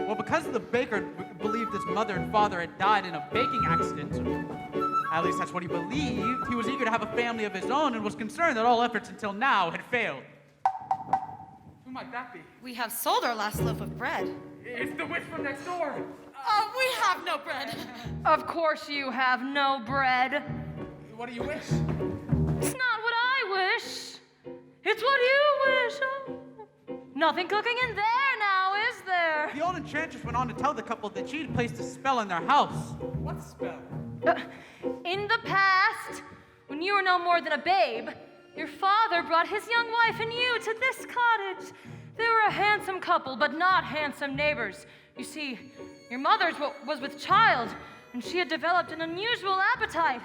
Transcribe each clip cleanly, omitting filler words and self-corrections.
Well, because the baker believed his mother and father had died in a baking accident, at least that's what he believed, he was eager to have a family of his own and was concerned that all efforts until now had failed. Who might that be? We have sold our last loaf of bread. It's the witch from next door. We have no bread. Of course you have no bread. What do you wish? It's not what I wish. It's what you wish. Oh. Nothing cooking in there now, is there? The old enchantress went on to tell the couple that she had placed a spell in their house. What spell? In the past, when you were no more than a babe, your father brought his young wife and you to this cottage. They were a handsome couple, but not handsome neighbors. You see, your mother was with child, and she had developed an unusual appetite.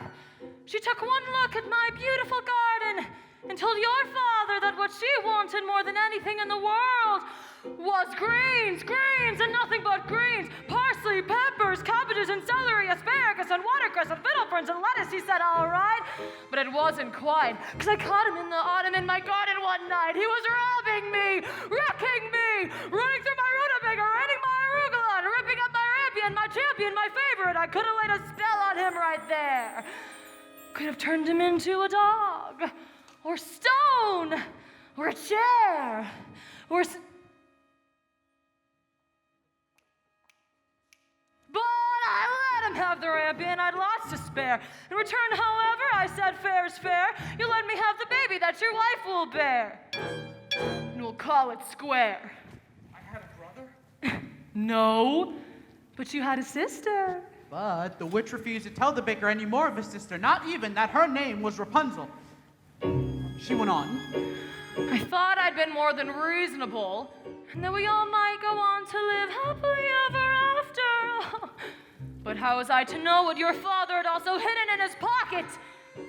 She took one look at my beautiful garden and told your father that what she wanted more than anything in the world was greens, and nothing but greens. Parsley, peppers, cabbages, and celery, asparagus, and watercress, and fiddle ferns, and lettuce. He said, all right. But it wasn't quite, because I caught him in the autumn in my garden one night. He was robbing me, wrecking me, running through my rutabaga, raining my arugula, and ripping up my rampion, my champion, my favorite. I could have laid a spell on him right there. Could have turned him into a dog, or stone, or a chair, or... But I let him have the rampion. I'd lots to spare. In return, however, I said, fair is fair. You let me have the baby that your wife will bear. And we'll call it square. I had a brother? No, but you had a sister. But the witch refused to tell the baker any more of his sister, not even that her name was Rapunzel. She went on. I thought I'd been more than reasonable, and that we all might go on to live happily ever after. But how was I to know what your father had also hidden in his pocket?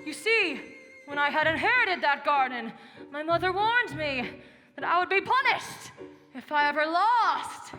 You see, when I had inherited that garden, my mother warned me that I would be punished if I ever lost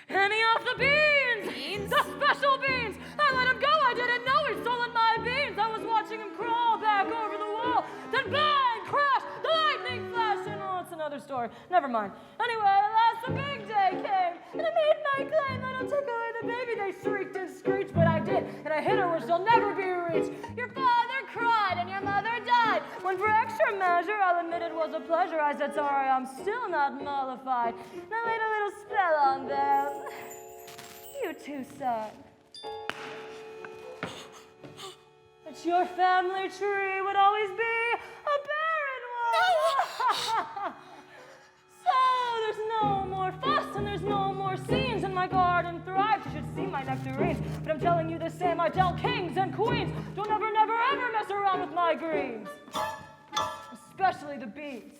any of the beans. Beans? The special beans. I let him go. I didn't know he'd stolen my beans. I was watching him crawl back over the wall. Then bang, crash, the lightning flash, and oh, it's another story. Never mind. Anyway, at last the big day came, and I made my claim that I'll take away the baby. They shrieked and screeched, but I did, and I hit her where she'll never be reached. Your father cried, and your mother died. When for extra measure, I'll admit it was a pleasure. I said, sorry, I'm still not mollified. And I laid a little spell on them. You too, son. That your family tree would always be a barren one. So there's no more fuss and there's no more scenes, and my garden thrives. You should see my nectarines. But I'm telling you the same I tell kings and queens. Don't ever, never, ever mess around with my greens. Especially the beans.